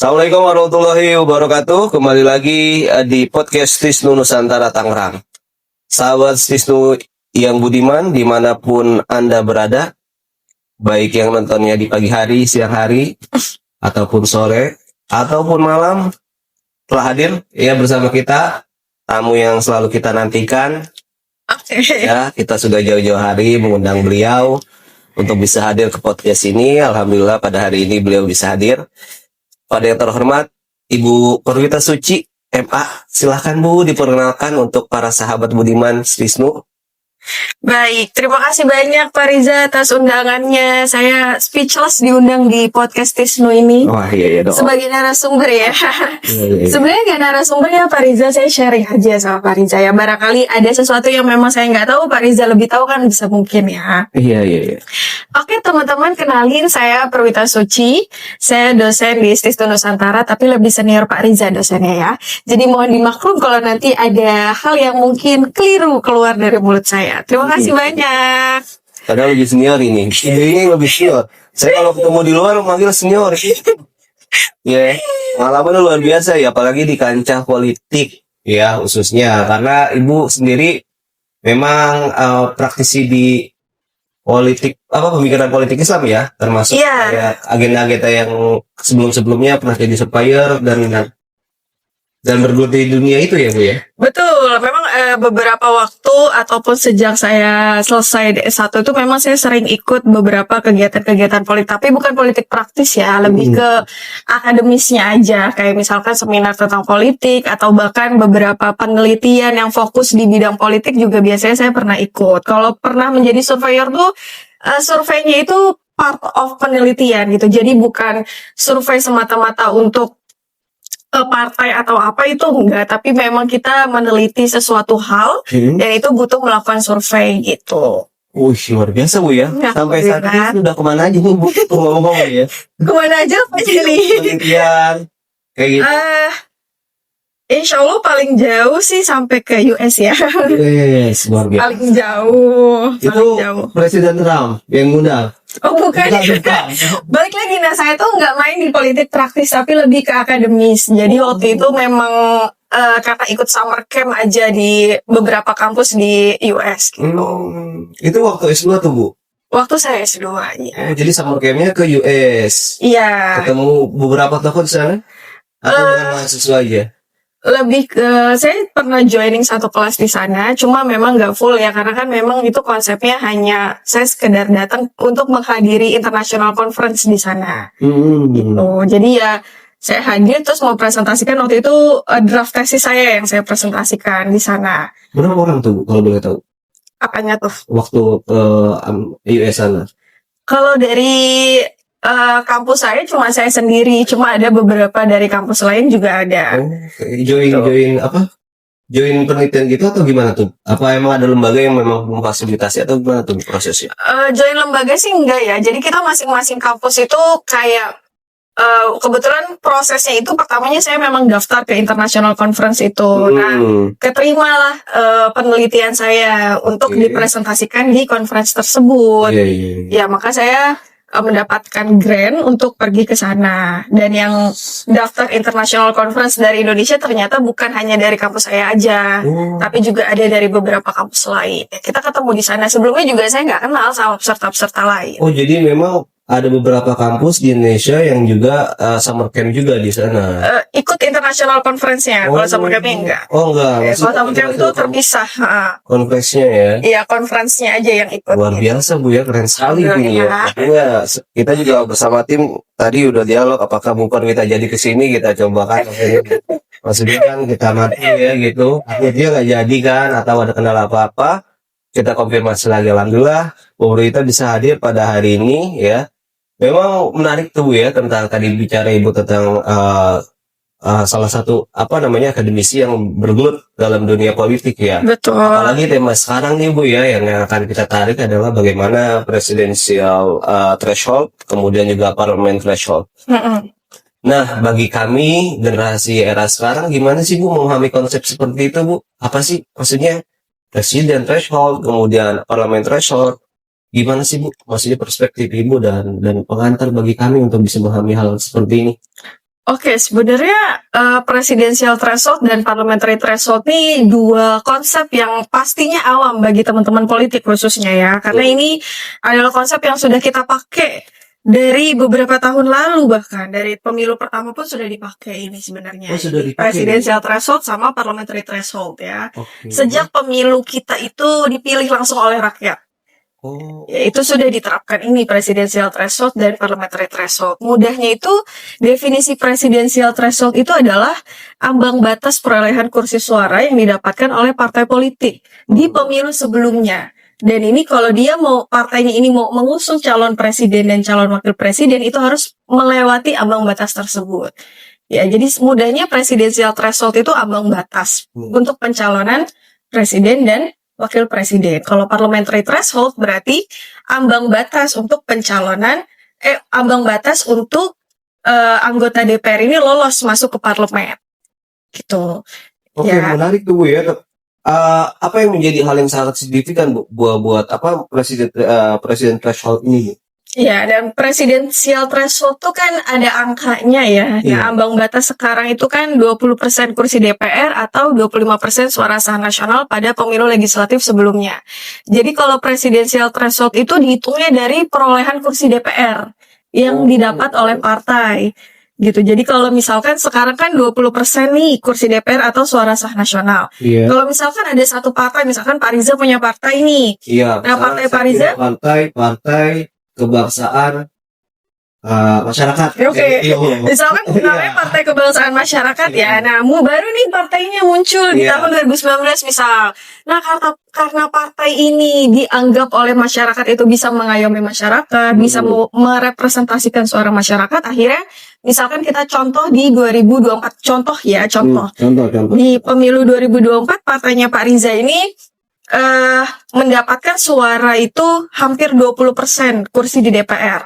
Assalamualaikum warahmatullahi wabarakatuh. Kembali lagi di podcast Tisnu Nusantara Tangerang. Sahabat Tisnu yang budiman dimanapun Anda berada, baik yang nontonnya di pagi hari, siang hari, ataupun sore, ataupun malam, telah hadir ya bersama kita, tamu yang selalu kita nantikan. Ya, kita sudah jauh-jauh hari mengundang beliau untuk bisa hadir ke podcast ini. Alhamdulillah pada hari ini beliau bisa hadir. Pada yang terhormat Ibu Perwita Suci MA, silahkan Bu diperkenalkan untuk para sahabat budiman Tisnu. Baik, terima kasih banyak Pak Riza atas undangannya. Saya speechless diundang di podcast Tisnu ini. Wah iya dong. Sebagai narasumber ya. Iya. Sebenarnya nggak narasumber ya Pak Riza, saya sharing aja sama Pak Riza ya. Barangkali ada sesuatu yang memang saya nggak tahu, Pak Riza lebih tahu kan bisa mungkin ya. Iya. Oke teman-teman, kenalin saya Perwita Suci. Saya dosen di Tisnu Nusantara, tapi lebih senior Pak Riza dosennya ya. Jadi mohon dimaklum kalau nanti ada hal yang mungkin keliru keluar dari mulut saya. Terima kasih banyak. Padahal lebih senior ini. Ini lebih senior. Saya kalau ketemu di luar manggil senior. Ya, pengalamannya luar biasa ya, apalagi di kancah politik ya khususnya karena Ibu sendiri memang praktisi di politik pemikiran politik Islam ya, termasuk kayak agenda-agenda yang sebelum-sebelumnya pernah jadi supplier dan bergelut di dunia itu ya Bu ya. Betul, memang beberapa waktu ataupun sejak saya selesai S1 itu memang saya sering ikut beberapa kegiatan-kegiatan politik, tapi bukan politik praktis ya, lebih ke akademisnya aja, kayak misalkan seminar tentang politik atau bahkan beberapa penelitian yang fokus di bidang politik juga biasanya saya pernah ikut. Kalau pernah menjadi surveyor tuh surveinya itu part of penelitian gitu, jadi bukan survei semata-mata untuk partai atau apa itu enggak, tapi memang kita meneliti sesuatu hal dan itu butuh melakukan survei gitu. Wih, luar biasa Bu ya. Sampai saat ini sudah kemana aja nih Bu? Ngomong ya. Kemana aja Pak Jeli? Penelitian kayak gitu. Insya Allah paling jauh sih sampai ke US ya. Yes, luar biasa. Paling jauh. Itu Presiden Trump yang ngundang. Oh bukan. Balik lagi, nah saya tuh nggak main di politik praktis tapi lebih ke akademis. Jadi waktu itu memang karena ikut summer camp aja di beberapa kampus di US gitu. Itu waktu S2 tuh Bu? Waktu saya S2 ya. Jadi summer campnya ke US. Iya. Ketemu beberapa tokoh di sana? Atau dengan mahasiswa aja? Lebih ke saya pernah joining satu kelas di sana, cuma memang nggak full ya karena kan memang itu konsepnya hanya saya sekedar datang untuk menghadiri international conference di sana. Gitu. Jadi ya saya hadir terus mau presentasikan waktu itu draft tesis saya yang saya presentasikan di sana. Berapa orang tuh kalau boleh tahu? Apanya tuh? Waktu ke US sana? Kalau dari kampus saya cuma saya sendiri, cuma ada beberapa dari kampus lain juga ada. Join penelitian gitu atau gimana tuh? Apa emang ada lembaga yang memang memfasilitasi atau gimana tuh prosesnya? Join lembaga sih enggak ya. Jadi kita masing-masing kampus itu kayak kebetulan prosesnya itu pertamanya saya memang daftar ke international conference itu. Nah, keterimalah penelitian saya untuk dipresentasikan di conference tersebut. Ya, maka saya mendapatkan grant untuk pergi ke sana. Dan yang daftar international conference dari Indonesia ternyata bukan hanya dari kampus saya aja, tapi juga ada dari beberapa kampus lain. Ya, kita ketemu di sana. Sebelumnya juga saya nggak kenal sama peserta-peserta lain. Oh, jadi memang ada beberapa kampus di Indonesia yang juga summer camp juga di sana. Ikut international conference-nya. Kalau summer camp-nya enggak. Oh enggak. Kalau summer camp itu terpisah. Conference-nya ya. Iya, conference-nya aja yang ikut. Luar biasa Bu ya, keren sekali Bu ya. Makanya kita juga bersama tim tadi udah dialog apakah bukan kita jadi kesini kita coba kan. Maksudnya kan kita mati ya gitu. Akhirnya nggak jadi kan atau ada kendala apa-apa. Kita konfirmasi lagi, alhamdulillah pemerintah bisa hadir pada hari ini ya. Memang menarik tuh Bu ya tentang tadi bicara Ibu tentang salah satu akademisi yang bergelut dalam dunia politik ya. Betul. Apalagi tema sekarang nih Bu ya yang akan kita tarik adalah bagaimana presidensial threshold kemudian juga parliament threshold. Nah bagi kami generasi era sekarang gimana sih Bu memahami konsep seperti itu Bu? Apa sih maksudnya presiden threshold kemudian parliament threshold? Gimana sih Bu, maksudnya perspektif Ibu dan pengantar bagi kami untuk bisa memahami hal seperti ini? Oke, sebenarnya presidensial threshold dan parliamentary threshold ini dua konsep yang pastinya awam bagi teman-teman politik khususnya ya. Karena ini adalah konsep yang sudah kita pakai dari beberapa tahun lalu, bahkan dari pemilu pertama pun sudah dipakai ini sebenarnya. Oh, sudah dipakai. Presidensial threshold sama parliamentary threshold ya. Oke. Sejak pemilu kita itu dipilih langsung oleh rakyat. Oh. Ya, itu sudah diterapkan ini presidensial threshold dan parliamentary threshold. Mudahnya itu definisi presidensial threshold itu adalah ambang batas perolehan kursi suara yang didapatkan oleh partai politik di pemilu sebelumnya. Dan ini kalau dia mau partainya ini mau mengusung calon presiden dan calon wakil presiden itu harus melewati ambang batas tersebut. Ya, jadi mudahnya presidensial threshold itu ambang batas untuk pencalonan presiden dan wakil presiden. Kalau parliamentary threshold berarti ambang batas untuk pencalonan, ambang batas untuk anggota DPR ini lolos masuk ke parlemen. Gitu. Oke, Ya. menarik tuh Bu ya. Apa yang menjadi hal yang sangat signifikan Bu buat apa presiden threshold ini Bu? Ya, dan presidensial threshold tuh kan ada angkanya ya. Nah, Iya. ambang batas sekarang itu kan 20% kursi DPR atau 25% suara sah nasional pada pemilu legislatif sebelumnya. Jadi kalau presidensial threshold itu dihitungnya dari perolehan kursi DPR yang didapat oleh partai. Gitu. Jadi kalau misalkan sekarang kan 20% nih kursi DPR atau suara sah nasional. Iya. Kalau misalkan ada satu partai, misalkan Pak Riza punya partai nih. Iya. Nah, partai Saya Pak Riza punya partai kebangsaan masyarakat. Oke. Iya. Misalkan namanya Partai Kebangsaan Masyarakat ya. Nah, baru nih partainya muncul di Iya. tahun 2019 misal. Nah, karena partai ini dianggap oleh masyarakat itu bisa mengayomi masyarakat, bisa merepresentasikan suara masyarakat, akhirnya misalkan kita contoh di 2024, contoh. Contoh. Di pemilu 2024 partainya Pak Riza ini mendapatkan suara itu hampir 20% kursi di DPR.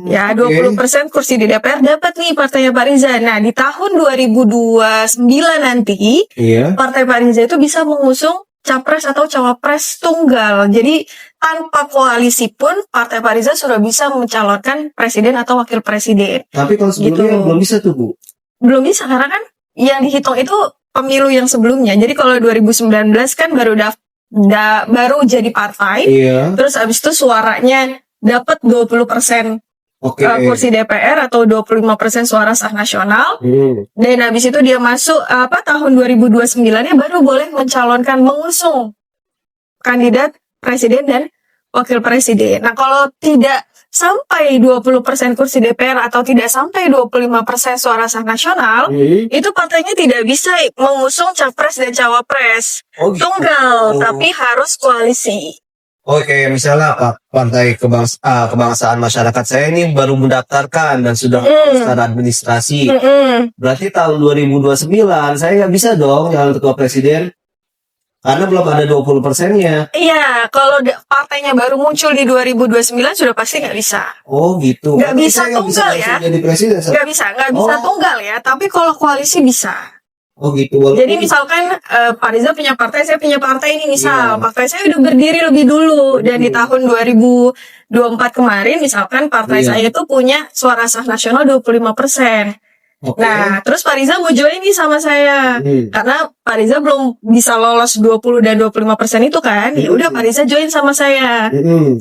Ya, 20% kursi di DPR dapat nih partainya Pak Riza. Nah, di tahun 2029 nanti, Iya. partai Pak Riza itu bisa mengusung capres atau cawapres tunggal. Jadi, tanpa koalisi pun, partai Pak Riza sudah bisa mencalonkan presiden atau wakil presiden. Tapi kalau sebelumnya Gitu. belum bisa tuh Bu. Belum bisa, karena kan yang dihitung itu pemilu yang sebelumnya. Jadi, kalau 2019 kan baru jadi partai, Iya. terus abis itu suaranya dapat 20% Oke. kursi DPR atau 25% suara sah nasional. Dan habis itu dia masuk tahun 2029-nya baru boleh mengusung kandidat presiden dan wakil presiden. Nah, kalau tidak sampai 20% kursi DPR atau tidak sampai 25% suara sah nasional, itu partainya tidak bisa mengusung capres dan cawapres Oh, gitu. tunggal, tapi harus koalisi. Oke, misalnya Partai Kebangsaan Masyarakat saya ini baru mendaftarkan dan sudah secara administrasi. Berarti tahun 2029 saya nggak bisa dong calon ketua presiden karena belum ada 20%-nya. Iya, kalau partainya baru muncul di 2029 sudah pasti nggak bisa. Oh gitu. Nggak Berarti bisa saya nggak tunggal ya. langsung jadi presiden. Nggak bisa tunggal ya. Tapi kalau koalisi bisa. Oh gitu. Walaupun Jadi misalkan Pak Riza punya partai, saya punya partai ini misal. Iya. Partai saya udah berdiri lebih dulu. Dan di tahun 2024 kemarin misalkan partai Iya. saya itu punya suara sah nasional 25%. Oke. Nah, terus Pak Riza mau join nih sama saya. Karena Pak Riza belum bisa lolos 20 dan 25% itu kan. Ya udah Pak Riza join sama saya.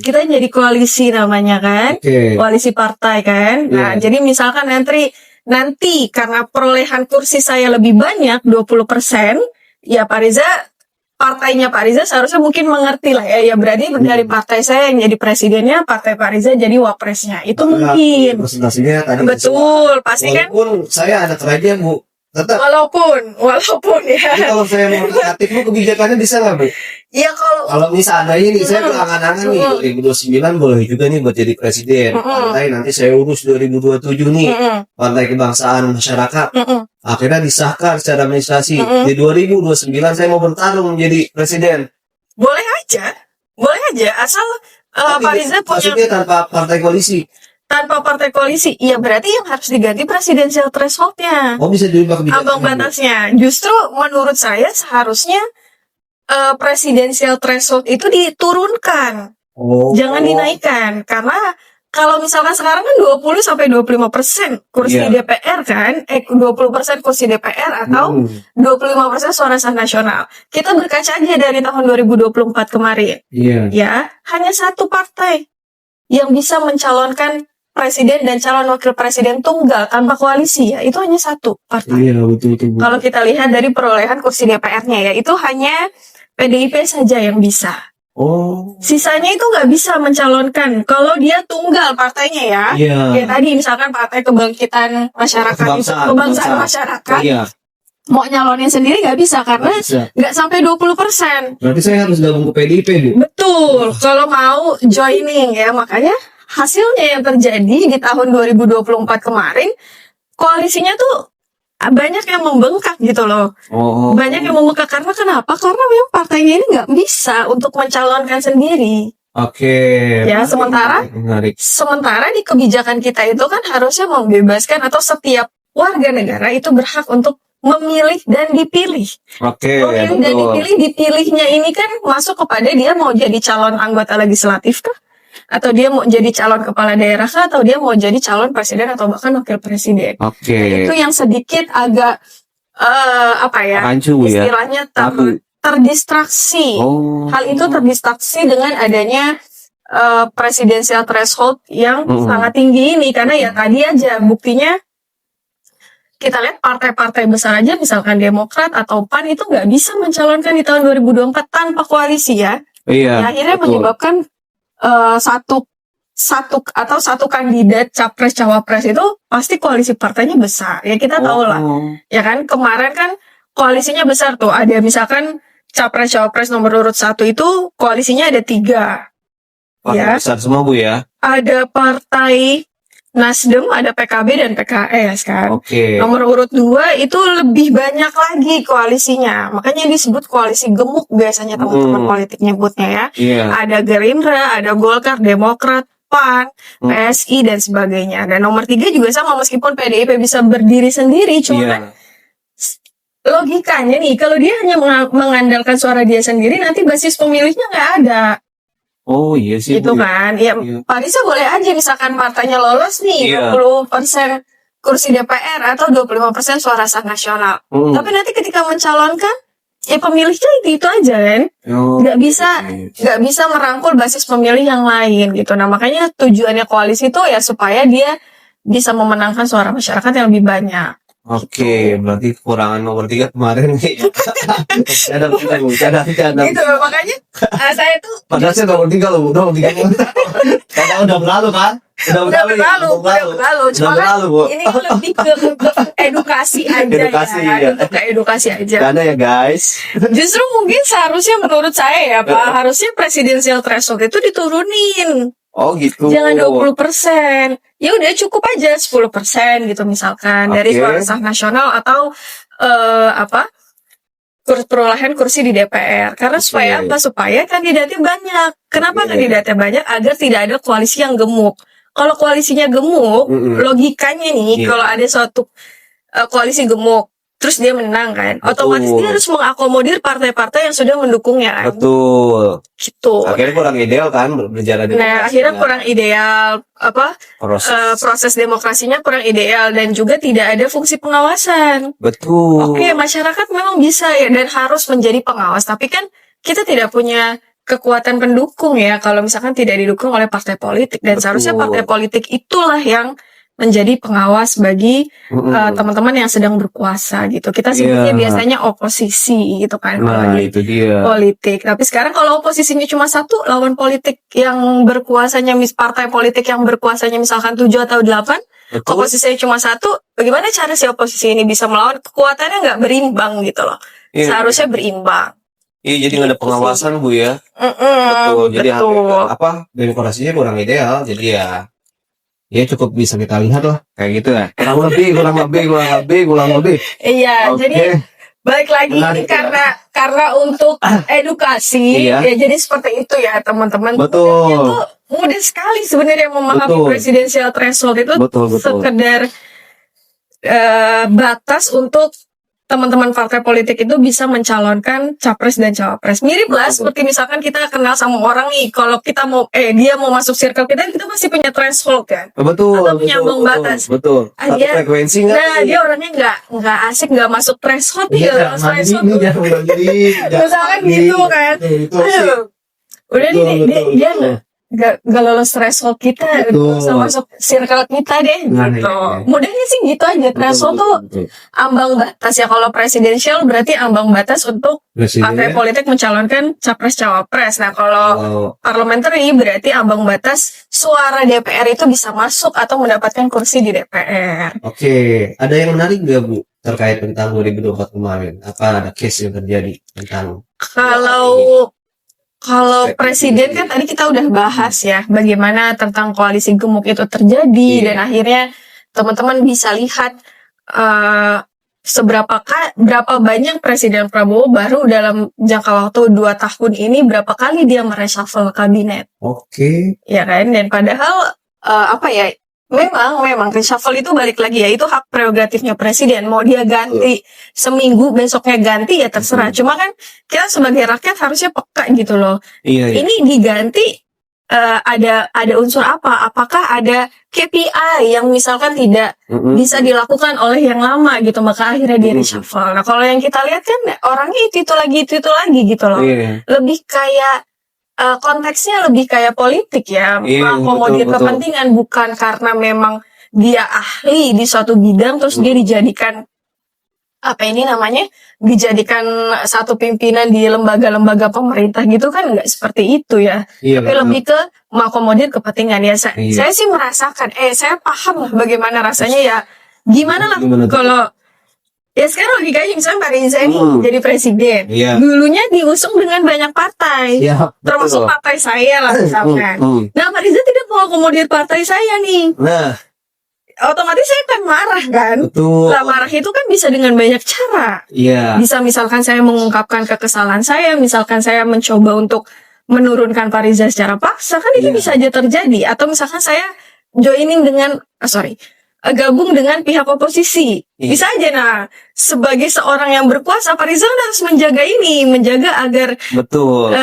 Kita jadi koalisi namanya kan. Oke. Koalisi partai kan. Nah, jadi misalkan nanti karena perolehan kursi saya lebih banyak 20%, ya partainya Pak Riza seharusnya mungkin mengerti lah ya berarti dari partai saya yang jadi presidennya, partai Pak Riza jadi wapresnya. Itu mungkin. Presentasinya tadi. Betul, pasti kan. Walaupun saya anak raja Bu, tetap. Walaupun Jadi ya. kalau saya mau kreatif Bu, kebijakannya bisa nggak Bu? Ya kalau misalnya ini saya berangan-angan nih 2029 boleh juga nih buat jadi presiden. Partai nanti saya urus 2027 nih. Partai Kebangsaan Masyarakat. Akhirnya disahkan secara administrasi. Di 2029 saya mau bertarung menjadi presiden. boleh aja asal Pak Riza punya Maksudnya tanpa partai koalisi. tanpa partai koalisi. Ya berarti yang harus diganti presidensial threshold-nya. Oh bisa dirubah kebijakan. Ambang batasnya. Justru menurut saya seharusnya presidensial threshold itu diturunkan. Oh. Jangan dinaikkan. Karena kalau misalkan sekarang kan 20-25% kursi Iya. DPR kan, 20% kursi DPR atau 25% suara sah nasional. Kita berkaca aja dari tahun 2024 kemarin. Iya. Ya, hanya satu partai yang bisa mencalonkan presiden dan calon wakil presiden tunggal tanpa koalisi ya, itu hanya satu partai. Iya, betul. Kalau kita lihat dari perolehan kursi DPR-nya ya, itu hanya PDIP saja yang bisa. Oh. Sisanya itu nggak bisa mencalonkan kalau dia tunggal partainya ya. Iya. Kayak tadi misalkan Partai Kebangkitan Masyarakat itu, Kebangsaan Masyarakat, Iya. mau nyalonin sendiri nggak bisa karena Bisa. nggak sampai 20%. Berarti saya harus gabung ke PDIP, Bu. Betul, kalau mau joining ya, makanya hasilnya yang terjadi di tahun 2024 kemarin, koalisinya tuh banyak yang membengkak gitu loh. Oh. Banyak yang membengkak karena kenapa? Karena memang partainya ini nggak bisa untuk mencalonkan sendiri. Oke. Ya, sementara Menarik. di kebijakan kita itu kan harusnya membebaskan atau setiap warga negara itu berhak untuk memilih dan dipilih. Oke, Memilih dan dipilih, dipilihnya ini kan masuk kepada dia mau jadi calon anggota legislatif kah? Atau dia mau jadi calon kepala daerah kah? Atau dia mau jadi calon presiden atau bahkan wakil presiden. Oke. Itu yang sedikit agak Rancu ya. istilahnya Aku. terdistraksi. Oh. Hal itu terdistraksi dengan adanya presidensial threshold yang sangat tinggi ini, karena ya tadi aja buktinya kita lihat partai-partai besar aja misalkan Demokrat atau PAN itu nggak bisa mencalonkan di tahun 2024 tanpa koalisi ya. Iya. Ya, akhirnya betul. menyebabkan satu kandidat capres cawapres itu pasti koalisi partainya besar ya, kita tahu lah ya kan. Kemarin kan koalisinya besar tuh, ada misalkan capres cawapres nomor urut 1 itu koalisinya ada 3 Partai ya, besar semua, Bu ya. ada partai Nasdem, ada PKB dan PKS kan. Oke. Nomor urut 2 itu lebih banyak lagi koalisinya. Makanya disebut koalisi gemuk biasanya teman-teman politik nyebutnya ya. Iya. Ada Gerindra, ada Golkar, Demokrat, PAN, PSI dan sebagainya. Dan nomor 3 juga sama, meskipun PDIP bisa berdiri sendiri, cuma Iya. logikanya nih, kalau dia hanya mengandalkan suara dia sendiri, nanti basis pemilihnya nggak ada. Oh iya sih, Gitu Bu. kan. Ya, Iya. Pak Risa boleh aja misalkan partainya lolos nih, Iya. 20% kursi DPR atau 25% suara sah nasional. Tapi nanti ketika mencalonkan, ya pemilihnya itu aja kan. Oh, Nggak bisa merangkul basis pemilih yang lain gitu. Nah, makanya tujuannya koalisi itu ya supaya dia bisa memenangkan suara masyarakat yang lebih banyak. Oke, berarti kekurangan nomor 3 kemarin nih. Cadang. Gitu loh, makanya saya tuh Padahal saya nomor 3 loh, nomor 3. Karena udah berlalu kan? udah berlalu. Cuma kan Bu. ini lebih ke edukasi aja Edukasi, ya. ya. Untuk ke edukasi aja. Karena ya guys. Justru mungkin seharusnya menurut saya ya Pak, harusnya presidensial threshold itu diturunin. Oh gitu. Jangan 20%. Ya udah cukup aja 10% gitu misalkan dari Oke. suara sah nasional atau perolehan kursi di DPR. Karena supaya apa? Supaya kandidatnya banyak. Kenapa Oke. kandidatnya banyak? Agar tidak ada koalisi yang gemuk. Kalau koalisinya gemuk, logikanya nih, Iya. kalau ada suatu koalisi gemuk, terus dia menang kan, otomatis dia harus mengakomodir partai-partai yang sudah mendukungnya kan. Betul. Gitu. Akhirnya kurang ideal kan berjalan di Nah, akhirnya kurang ideal proses demokrasinya kurang ideal dan juga tidak ada fungsi pengawasan. Betul. Oke, masyarakat memang bisa ya dan harus menjadi pengawas, tapi kan kita tidak punya kekuatan pendukung ya kalau misalkan tidak didukung oleh partai politik, dan Betul. seharusnya partai politik itulah yang menjadi pengawas bagi teman-teman yang sedang berkuasa gitu. Kita sebutnya Iya. biasanya oposisi gitu kan kalau Nah, di itu dia. politik. Tapi sekarang kalau oposisinya cuma satu, lawan politik yang berkuasanya, partai politik yang berkuasanya misalkan 7 atau 8, Betul. oposisinya cuma satu, bagaimana cara si oposisi ini bisa melawan? Kekuatannya nggak berimbang gitu loh. Iya. Seharusnya berimbang. Iya, jadi nggak ada pengawasan, Bu ya. Betul. Jadi demokrasinya kurang ideal. Jadi ya cukup bisa kita lihat lah kayak gitu ya. Kurang lebih. Iya, Oke. jadi balik lagi Menarik, karena untuk edukasi Iya. ya, jadi seperti itu ya teman-teman. Betul. Itu mudah sekali sebenarnya memahami Betul. presidensial threshold itu Betul. sekedar batas untuk teman-teman partai politik itu bisa mencalonkan capres dan cawapres. Mirip lah seperti misalkan kita kenal sama orang nih, kalau kita mau dia mau masuk circle kita masih punya threshold kan. Betul. Atau punya ambang batas. Betul. Satu Dia- frekuensi nggak? Nah, dia orangnya nggak asik, nggak masuk threshold nih, Iya, lolos threshold. mandi, jangan mandi. Misalkan gitu kan. Itu sih. Aduh. Udah Betul, nih, betul, dia betul. gak lolos threshold kita, Betul. bisa masuk circle kita deh, Nah, gitu. iya. Mudahnya sih gitu aja. Threshold tuh Betul. ambang batas ya. Kalau presidensial berarti ambang batas untuk partai Presiden. politik mencalonkan capres cawapres. Nah, kalau Oh, parliamentary berarti ambang batas suara DPR itu bisa masuk atau mendapatkan kursi di DPR. Oke, ada yang menarik nggak Bu terkait tentang 2024 kemarin? Apa ada case yang terjadi tentang? Kalau presiden kan tadi kita udah bahas ya bagaimana tentang koalisi gemuk itu terjadi Iya. dan akhirnya teman-teman bisa lihat berapa banyak Presiden Prabowo baru dalam jangka waktu 2 tahun ini berapa kali dia mereshuffle kabinet, Oke, ya kan? Dan padahal memang reshuffle itu balik lagi ya, itu hak prerogatifnya presiden. Mau dia ganti seminggu besoknya ganti ya terserah. Cuma kan kita sebagai rakyat harusnya peka gitu loh. iya. Ini diganti ada unsur apa? Apakah ada KPI yang misalkan tidak Mm-mm. bisa dilakukan oleh yang lama gitu, maka akhirnya di reshuffle. Nah, kalau yang kita lihat kan orangnya itu lagi gitu loh. Iya. Lebih kayak konteksnya lebih kayak politik ya, Iya, mengakomodir betul. kepentingan, bukan karena memang dia ahli di suatu bidang terus dia dijadikan dijadikan satu pimpinan di lembaga-lembaga pemerintah gitu kan, nggak seperti itu ya. iya. Tapi lebih ke mengakomodir kepentingan ya. Iya. Saya sih merasakan, saya paham lah bagaimana rasanya ya. Gimana lah Gimana tuh? kalau ya sekarang logikanya misalnya Pak Riza ini jadi presiden, Iya. dulunya diusung dengan banyak partai, Iya, termasuk betul. partai saya lah misalkan. Mm. Nah, Pak Riza tidak mau akomodir partai saya nih, Nah, otomatis saya akan marah kan. betul. Lah, marah itu kan bisa dengan banyak cara. Iya. Bisa misalkan saya mengungkapkan kekesalan saya, misalkan saya mencoba untuk menurunkan Pak Riza secara paksa, kan itu Iya. bisa aja terjadi. Atau misalkan saya gabung dengan pihak oposisi. Iya. Bisa aja. Nah, sebagai seorang yang berkuasa, Pak Riza harus menjaga agar Betul.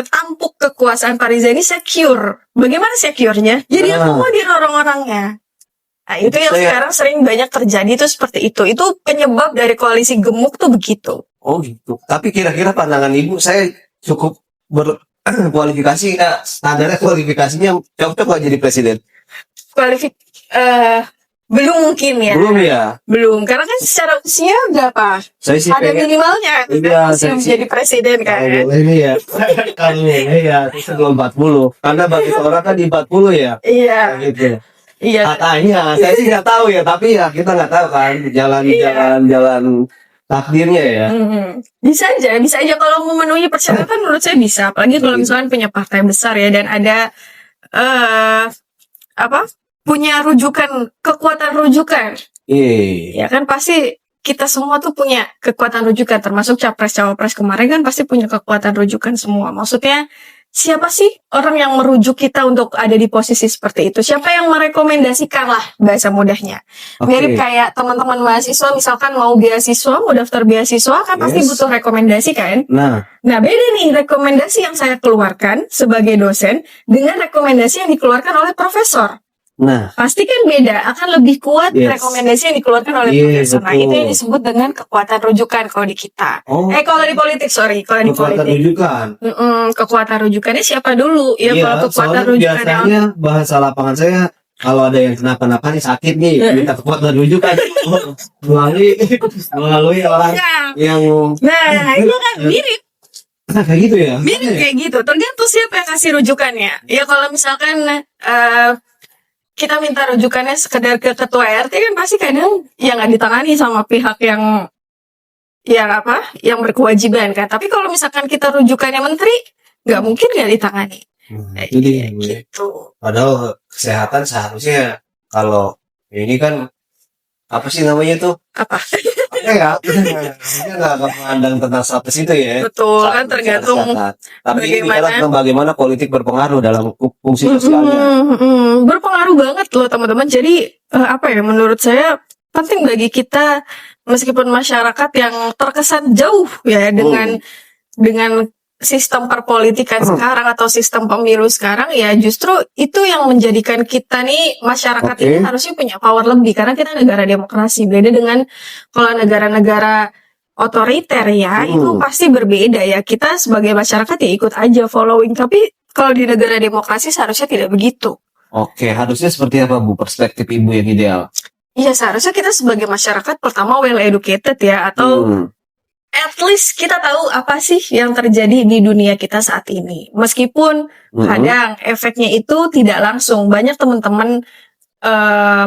tampuk kekuasaan Pak Riza ini secure. Bagaimana secure-nya? Jadi Ah. akomodir orang-orangnya. Nah, itu yang Saya- sekarang sering banyak terjadi tuh seperti itu. Itu penyebab dari koalisi gemuk tuh begitu. Oh gitu. Tapi kira-kira pandangan Ibu, saya cukup berkualifikasi, standarnya kualifikasinya cocok nggak jadi presiden? Belum mungkin ya. Belum ya? Belum. Karena kan secara usia berapa? Saya sih Ada pengen. minimalnya. Iya, Usia saya sih- menjadi presiden kan. Kalau boleh nih ya. Kalau boleh ya, sebelum 40. Karena bagi seorang kan di 40 ya. Iya. Gitu. Iya. Katanya, saya sih nggak tahu ya, tapi ya kita nggak tahu kan jalan takdirnya ya. Bisa aja kalau memenuhi persyaratan menurut saya bisa. Apalagi kalau misalnya punya partai besar ya dan ada punya kekuatan rujukan. Iya. Ya kan pasti kita semua tuh punya kekuatan rujukan, termasuk capres cawapres kemarin kan pasti punya kekuatan rujukan semua. Maksudnya siapa sih orang yang merujuk kita untuk ada di posisi seperti itu? Siapa yang merekomendasikan lah bahasa mudahnya? Oke. Mirip kayak teman-teman mahasiswa misalkan mau daftar beasiswa kan pasti Yes. butuh rekomendasi kan? Nah, Nah, beda nih rekomendasi yang saya keluarkan sebagai dosen dengan rekomendasi yang dikeluarkan oleh profesor. nah, Pasti kan beda, akan lebih kuat Yes. rekomendasi yang dikeluarkan oleh Yes, profesor. Nah, betul. itu yang disebut dengan kekuatan rujukan kalau di kita. oh, Kalau di politik, kalau di kekuatan politik. rujukan. Kekuatan rujukannya siapa dulu? Ya, Iya, kalau kekuatan soalnya rujukannya biasanya bahasa lapangan saya kalau ada yang kenapa-napa nih sakit nih, minta kekuatan rujukan melalui orang Ya. yang Nah, itu kan mirip kayak gitu ya. kayak gitu. Tergantung siapa yang kasih rujukannya. Ya kalau misalkan kita minta rujukannya sekedar ke ketua RT kan pasti kadang ya nggak ditangani sama pihak yang berkewajiban kan. Tapi kalau misalkan kita rujukannya menteri, nggak mungkin nggak ditangani. Itu dia, Bu. Gitu. Padahal kesehatan seharusnya kalau ini kan apa sih namanya tuh? Apa? Ya, harusnya nggak memandang tentang status itu ya. Betul kan tergantung Kesehatan. Tapi ini bicara bagaimana. tentang bagaimana politik berpengaruh dalam fungsi sosialnya. Berpengaruh banget loh teman-teman. Jadi menurut saya penting bagi kita meskipun masyarakat yang terkesan jauh ya dengan sistem perpolitikan sekarang atau sistem pemilu sekarang, ya justru itu yang menjadikan kita nih masyarakat ini harusnya punya power lebih karena kita negara demokrasi. Beda dengan kalau negara-negara otoriter ya, itu pasti berbeda ya. Kita sebagai masyarakat ya ikut aja following, tapi kalau di negara demokrasi seharusnya tidak begitu. Oke, harusnya seperti apa Bu perspektif Ibu yang ideal? Iya, seharusnya kita sebagai masyarakat pertama well educated ya, atau at least kita tahu apa sih yang terjadi di dunia kita saat ini. Meskipun kadang efeknya itu tidak langsung. Banyak teman-teman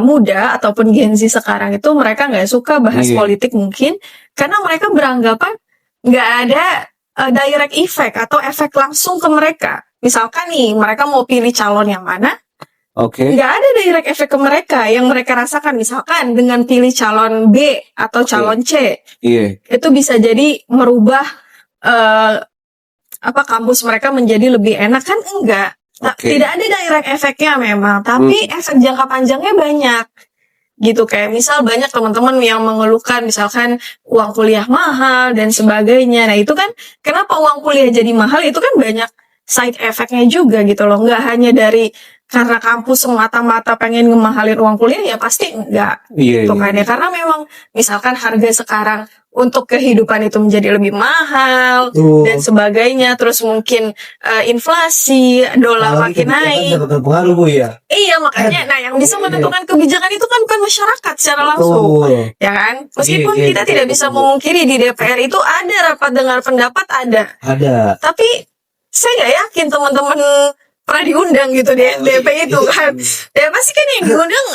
muda ataupun Gen Z sekarang itu mereka nggak suka bahas politik mungkin karena mereka beranggapan nggak ada direct effect atau efek langsung ke mereka. Misalkan nih mereka mau pilih calon yang mana, nggak ada direct effect ke mereka. Yang mereka rasakan misalkan dengan pilih calon B atau calon C, itu bisa jadi merubah kampus mereka menjadi lebih enak kan? Enggak. Tidak ada direct efeknya memang, tapi efek jangka panjangnya banyak. Gitu, kayak misal banyak teman-teman yang mengeluhkan misalkan uang kuliah mahal dan sebagainya. Nah itu kan kenapa uang kuliah jadi mahal, itu kan banyak side effect-nya juga gitu loh. Nggak hanya dari karena kampus semata-mata pengen ngemahalin uang kuliah, ya pasti enggak. Gitu kan ya, karena memang misalkan harga sekarang untuk kehidupan itu menjadi lebih mahal dan sebagainya, terus mungkin inflasi, dolar makin naik. Kan berpengaruh Bu ya. Iya, makanya nah yang bisa menentukan kebijakan itu kan bukan masyarakat secara langsung. Ya kan? Meskipun kita tidak bisa memungkiri di DPR itu ada rapat dengar pendapat, ada. Tapi saya nggak yakin teman-teman pernah diundang gitu di SDP itu kan. Ya pasti kan yang diundang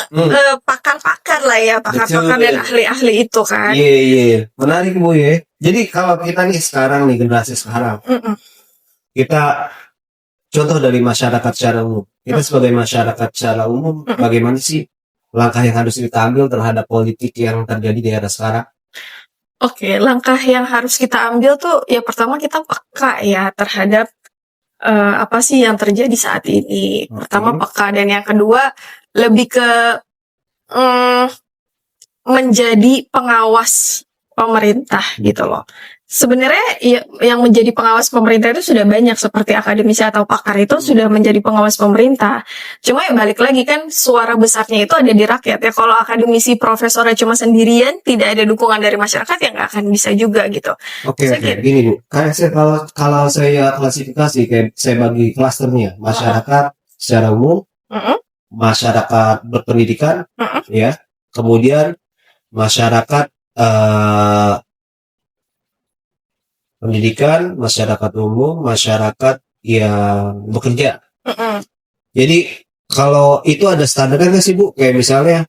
pakar-pakar lah ya, pakar-pakar dan ahli-ahli itu kan. Iya. Menarik Bu ya. Jadi kalau kita nih sekarang nih generasi sekarang, kita contoh dari masyarakat secara umum. Kita sebagai masyarakat secara umum, bagaimana sih langkah yang harus kita ambil terhadap politik yang terjadi di era sekarang? Oke, langkah yang harus kita ambil tuh ya pertama kita peka ya terhadap apa sih yang terjadi saat ini. Pertama peka, dan yang kedua lebih ke menjadi pengawas pemerintah gitu loh. Sebenarnya ya, yang menjadi pengawas pemerintah itu sudah banyak, seperti akademisi atau pakar itu sudah menjadi pengawas pemerintah. Cuma ya balik lagi kan suara besarnya itu ada di rakyat ya. Kalau akademisi profesornya cuma sendirian, tidak ada dukungan dari masyarakat, ya nggak akan bisa juga gitu. Oke. Gini Bu, kayak saya kalau saya klasifikasi kayak saya bagi klasternya masyarakat secara umum, masyarakat berpendidikan, ya, kemudian masyarakat pendidikan, masyarakat umum, masyarakat yang bekerja. Jadi kalau itu ada standarnya nggak sih Bu? Kayak misalnya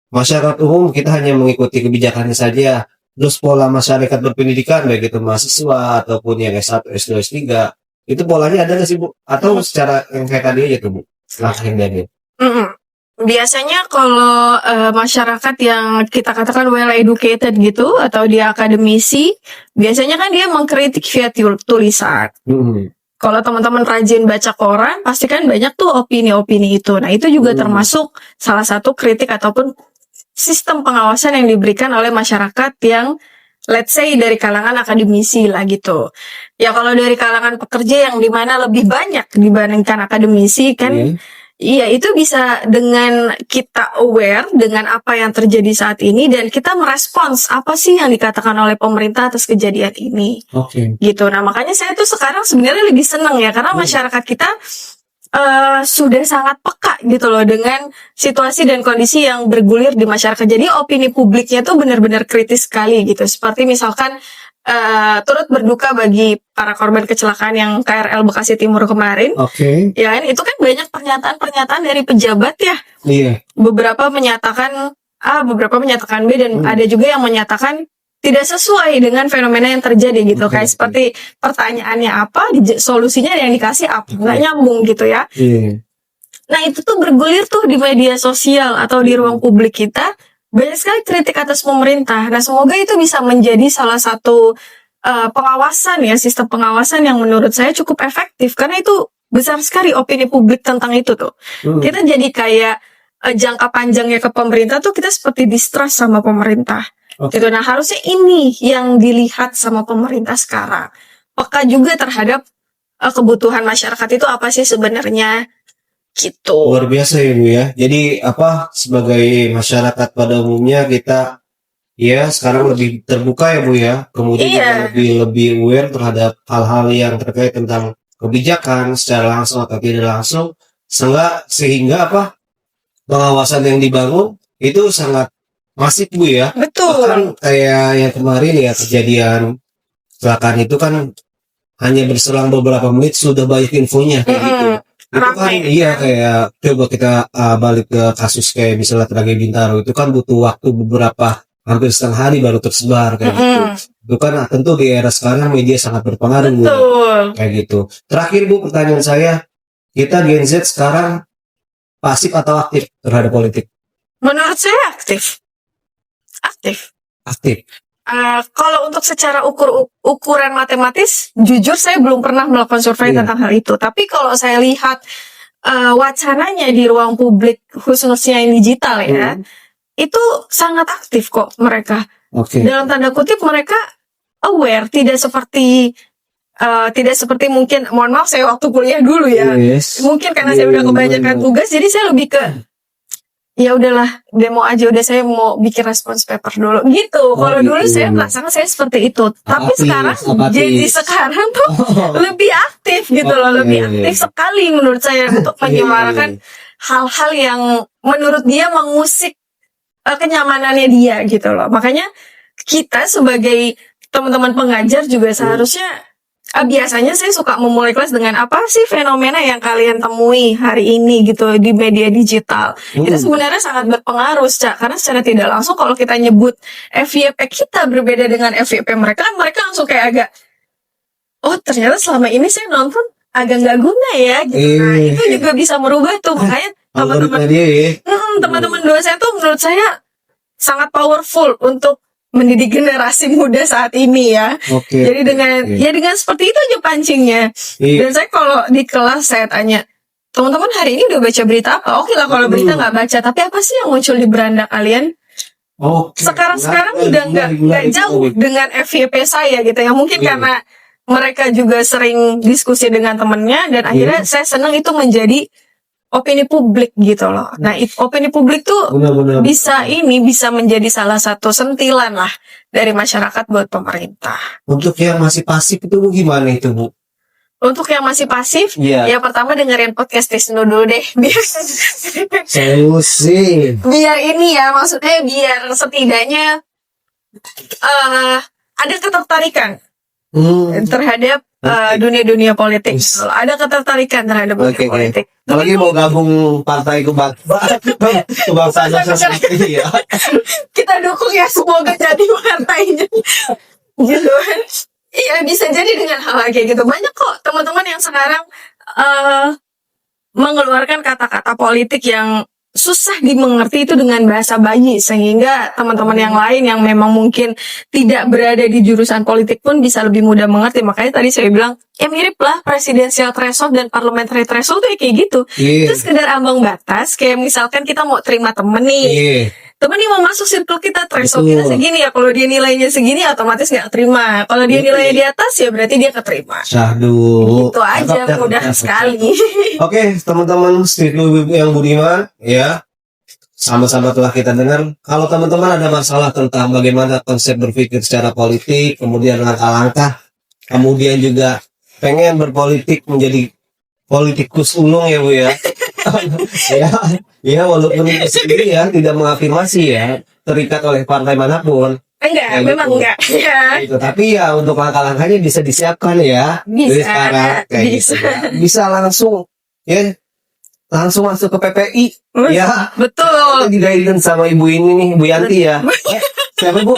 masyarakat umum kita hanya mengikuti kebijakannya saja. Terus pola masyarakat berpendidikan baik itu mahasiswa ataupun yang S1, S2, S3, itu polanya ada nggak sih Bu? Atau secara yang kayak tadi aja tuh Bu? Langkah yang diambil. Biasanya kalau masyarakat yang kita katakan well educated gitu atau dia akademisi, biasanya kan dia mengkritik via tulisan. Kalau teman-teman rajin baca koran, pasti kan banyak tuh opini-opini itu. Nah itu juga termasuk salah satu kritik ataupun sistem pengawasan yang diberikan oleh masyarakat yang let's say dari kalangan akademisi lah gitu. Ya kalau dari kalangan pekerja yang dimana lebih banyak dibandingkan akademisi kan. Iya, itu bisa dengan kita aware dengan apa yang terjadi saat ini dan kita merespons apa sih yang dikatakan oleh pemerintah atas kejadian ini. Gitu. Nah, makanya saya tuh sekarang sebenarnya lebih senang ya karena masyarakat kita sudah sangat peka gitu loh dengan situasi dan kondisi yang bergulir di masyarakat. Jadi opini publiknya tuh benar-benar kritis sekali gitu. Seperti misalkan turut berduka bagi para korban kecelakaan yang KRL Bekasi Timur kemarin. Ya kan, itu kan banyak pernyataan-pernyataan dari pejabat ya. Beberapa menyatakan A, beberapa menyatakan B, dan ada juga yang menyatakan tidak sesuai dengan fenomena yang terjadi gitu. Kayak seperti pertanyaannya apa, solusinya yang dikasih apa, nggak nyambung gitu ya. Nah itu tuh bergulir tuh di media sosial atau di ruang publik kita. Banyak sekali kritik atas pemerintah. Nah, semoga itu bisa menjadi salah satu pengawasan ya, sistem pengawasan yang menurut saya cukup efektif. Karena itu besar sekali opini publik tentang itu tuh. Kita jadi kayak jangka panjangnya ke pemerintah tuh kita seperti distrust sama pemerintah. Oke. Gitu. Nah, harusnya ini yang dilihat sama pemerintah sekarang. Peka juga terhadap kebutuhan masyarakat itu apa sih sebenarnya gitu. Luar biasa ya Bu ya. Jadi sebagai masyarakat pada umumnya kita ya sekarang lebih terbuka ya Bu ya. Kemudian juga lebih aware terhadap hal-hal yang terkait tentang kebijakan secara langsung atau tidak langsung. Sehingga pengawasan yang dibangun itu sangat masif Bu ya. Betul. Bahkan kayak yang kemarin ya kejadian kecelakaan itu kan hanya berselang beberapa menit sudah banyak infonya kayak gitu. Itu kan kayak coba kita balik ke kasus kayak misalnya tragedi Bintaro itu kan butuh waktu hampir setengah hari baru tersebar kayak gitu. Itu kan tentu di era sekarang media sangat berpengaruh Bu, kayak gitu. Terakhir Bu, pertanyaan saya, kita Gen Z sekarang pasif atau aktif terhadap politik? Menurut saya aktif. Aktif. Kalau untuk secara ukuran matematis, jujur saya belum pernah melakukan survei tentang hal itu. Tapi kalau saya lihat wacananya di ruang publik, khususnya yang digital ya, itu sangat aktif kok mereka. Dalam tanda kutip mereka aware, tidak seperti mungkin, mohon maaf saya waktu kuliah dulu ya. Mungkin karena saya udah kebanyakan tugas, jadi saya lebih ke ya udahlah demo aja, udah saya mau bikin respons paper dulu gitu. Kalau dulu saya merasakan saya seperti itu, tapi sekarang jadi sekarang tuh lebih aktif gitu loh, lebih aktif sekali menurut saya untuk menyuarakan hal-hal yang menurut dia mengusik kenyamanannya dia gitu loh. Makanya kita sebagai teman-teman pengajar juga seharusnya biasanya saya suka memulai kelas dengan apa sih fenomena yang kalian temui hari ini gitu di media digital. Itu sebenarnya sangat berpengaruh, karena secara tidak langsung kalau kita nyebut FYP kita berbeda dengan FYP mereka langsung kayak agak, oh ternyata selama ini saya nonton agak nggak guna ya gitu. Nah, itu juga bisa merubah tuh. Makanya teman-teman dosen tuh menurut saya sangat powerful untuk mendidik generasi muda saat ini ya. Jadi dengan seperti itu aja pancingnya. Dan saya kalau di kelas saya tanya, teman-teman hari ini udah baca berita apa? Oke lah kalau berita nggak baca, tapi apa sih yang muncul di beranda kalian? Sekarang udah nggak jauh dengan FYP saya gitu ya. Mungkin karena mereka juga sering diskusi dengan temennya, dan akhirnya saya senang itu menjadi opini publik gitu loh. Nah, opini publik tuh bisa menjadi salah satu sentilan lah dari masyarakat buat pemerintah. Untuk yang masih pasif itu Bu, gimana itu Bu? Untuk yang masih pasif, ya pertama dengerin podcast Tisnu dulu deh, biar ini ya, maksudnya biar setidaknya ada ketertarikan terhadap dunia politik. Ada ketertarikan terhadap dunia politik. Apalagi mau gabung partai kebangsaan seperti ya. Kita dukung ya, semoga jadi partainya. Gitu. Iya, bisa jadi dengan hal kayak gitu. Banyak kok teman-teman yang sekarang mengeluarkan kata-kata politik yang susah dimengerti itu dengan bahasa bayi, sehingga teman-teman yang lain yang memang mungkin tidak berada di jurusan politik pun bisa lebih mudah mengerti. Makanya tadi saya bilang ya mirip lah presidensial threshold dan parliamentary threshold tuh kayak gitu. Itu sekedar ambang batas. Kayak misalkan kita mau terima temen nih, temen nih mau masuk circle kita, threshold kita segini ya, kalau dia nilainya segini otomatis nggak terima. Kalau dia nilainya di atas ya berarti dia keterima. Gitu aja, mudah sekali. Oke, teman-teman Steve yang budiman ya, sama-sama telah kita dengar. Kalau teman-teman ada masalah tentang bagaimana konsep berpikir secara politik, kemudian langkah-langkah, kemudian juga pengen berpolitik menjadi politikus ulung ya Bu ya. ya walaupun sendiri ya tidak mengafirmasi ya terikat oleh partai manapun. Enggak, memang gitu. Enggak. Ya. Gitu. Tapi ya untuk langkah-langkahnya bisa disiapkan ya. Dari sekarang kayak bisa. Gitu, ya. Bisa langsung masuk ke PPI ya. Betul. Kita digaidin sama ibu ini nih, Bu Yanti ya. Siapa Bu?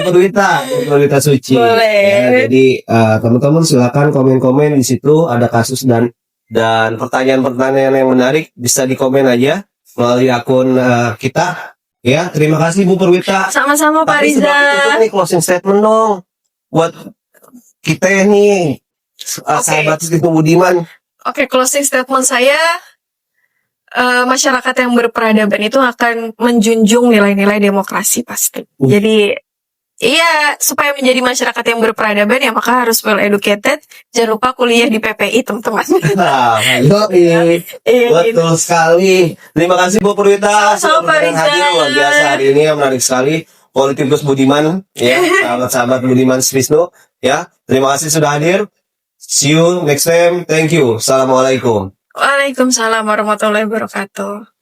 Bu Duwita Suci. Boleh. Ya, jadi teman-teman silakan komen-komen di situ, ada kasus dan pertanyaan-pertanyaan yang menarik bisa dikomen aja melalui akun kita. Ya, terima kasih Bu Purwita. Sama-sama Pak Riza. Tapi nih closing statement dong buat kita nih sahabat Steve Budiman. Oke, closing statement saya masyarakat yang berperadaban itu akan menjunjung nilai-nilai demokrasi pasti. Jadi iya, supaya menjadi masyarakat yang berperadaban ya maka harus well educated. Jangan lupa kuliah di PPI, teman-teman. Nah, yoi. Iya, gitu. Betul sekali. Terima kasih Bu Purwita sudah Sama-sama, berkenan hadir Rizal. luar biasa hari ini yang menarik sekali. Politikus Budiman, ya, sahabat-sahabat Budiman Swisnu, ya. Terima kasih sudah hadir. See you next time. Thank you. Assalamualaikum. Waalaikumsalam warahmatullahi wabarakatuh.